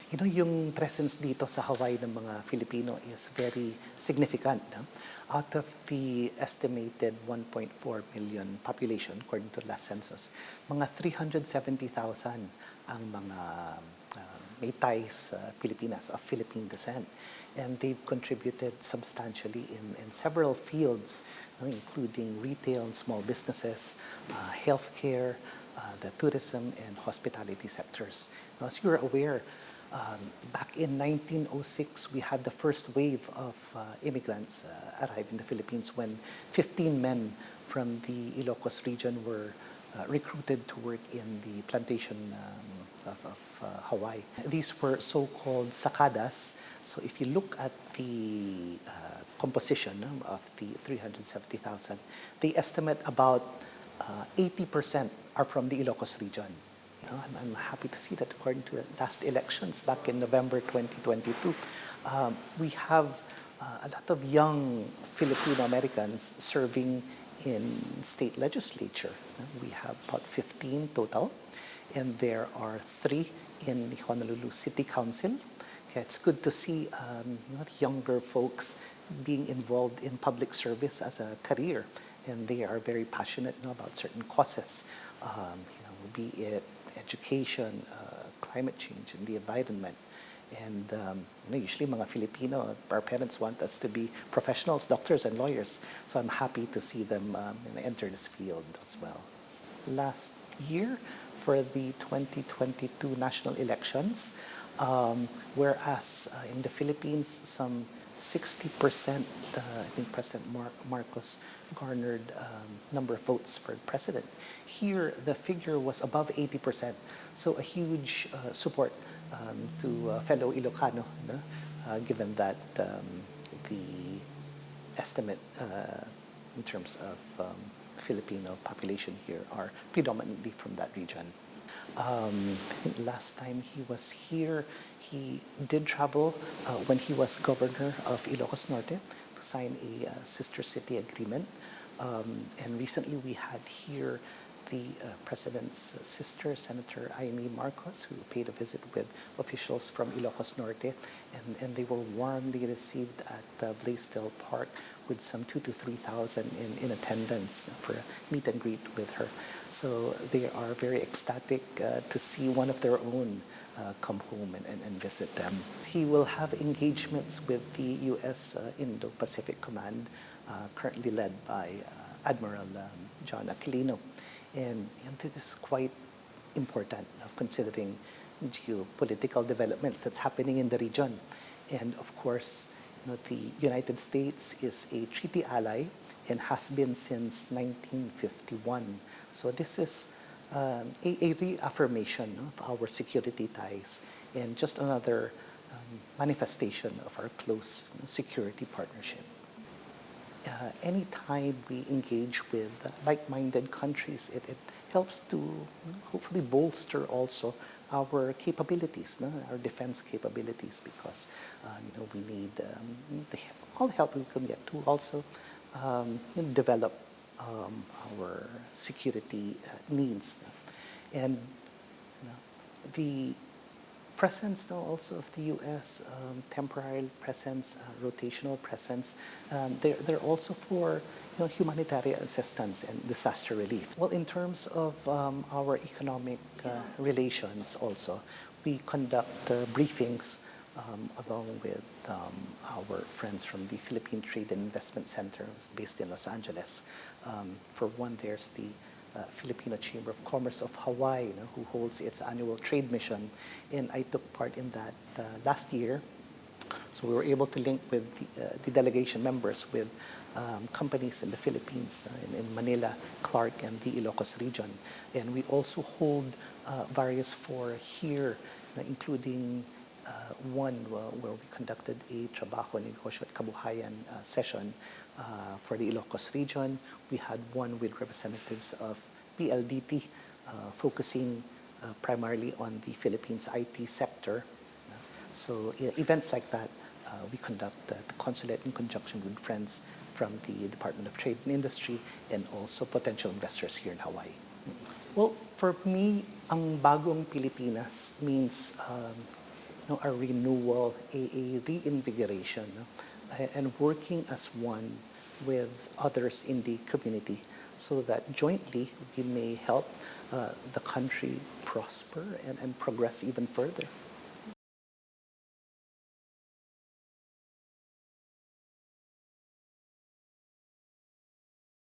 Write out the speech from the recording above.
Yung presence dito sa Hawaii ng mga Filipino is very significant. No? Out of the estimated 1.4 million population, according to last census, mga 370,000 ang mga may ties sa Pilipinas of Philippine descent. And they've contributed substantially in several fields, including retail and small businesses, healthcare, the tourism and hospitality sectors. Now, as you're aware, back in 1906, we had the first wave of immigrants arrive in the Philippines when 15 men from the Ilocos region were recruited to work in the plantation of Hawaii. These were so-called sakadas. So if you look at the composition of the 370,000, they estimate about 80% are from the Ilocos region. I'm happy to see that according to the last elections back in November 2022, we have a lot of young Filipino Americans serving in state legislature. We have about 15 total, and there are 3 in the Honolulu City Council. Okay, it's good to see younger folks being involved in public service as a career, and they are very passionate about certain causes, be it education, climate change, and the environment. And usually mga Filipino, our parents want us to be professionals, doctors, and lawyers. So I'm happy to see them enter this field as well. Last year, for the 2022 national elections, whereas in the Philippines, some 60%, I think President Marcos garnered number of votes for president. Here, the figure was above 80%, so a huge support to fellow Ilocano, given that the estimate in terms of Filipino population here are predominantly from that region. I think last time he was here, he did travel when he was governor of Ilocos Norte to sign a sister city agreement. And recently we had here the President's sister, Senator Amy Marcos, who paid a visit with officials from Ilocos Norte, and they were warmly received at Blaisdell Park with some 2,000 to 3,000 in attendance for a meet and greet with her. So they are very ecstatic to see one of their own come home and visit them. He will have engagements with the U.S. Indo-Pacific Command, currently led by Admiral John Aquilino. And this is quite important considering geopolitical developments that's happening in the region. And of course, the United States is a treaty ally and has been since 1951. So this is a reaffirmation of our security ties and just another manifestation of our close security partnership. Anytime we engage with like-minded countries, it helps to hopefully bolster also our capabilities, our defense capabilities, because we need all the help we can get to also develop our security needs. And the presence now also of the U.S., temporary presence, rotational presence, they're also for humanitarian assistance and disaster relief. Well, in terms of our economic relations also, we conduct briefings along with our friends from the Philippine Trade and Investment Center, based in Los Angeles. For one, there's the Filipino Chamber of Commerce of Hawaii, who holds its annual trade mission, and I took part in that last year. So we were able to link with the delegation members with companies in the Philippines, in Manila, Clark, and the Ilocos region. And we also hold various fora here, including one where we conducted a Trabajo, Negosyo at Kabuhayan session for the Ilocos region. We had one with representatives of PLDT, focusing primarily on the Philippines IT sector. So events like that, we conduct the consulate in conjunction with friends from the Department of Trade and Industry and also potential investors here in Hawaii. Well, for me, ang Bagong Pilipinas means no, a renewal, a reinvigoration, no, and working as one with others in the community so that jointly we may help the country prosper and progress even further.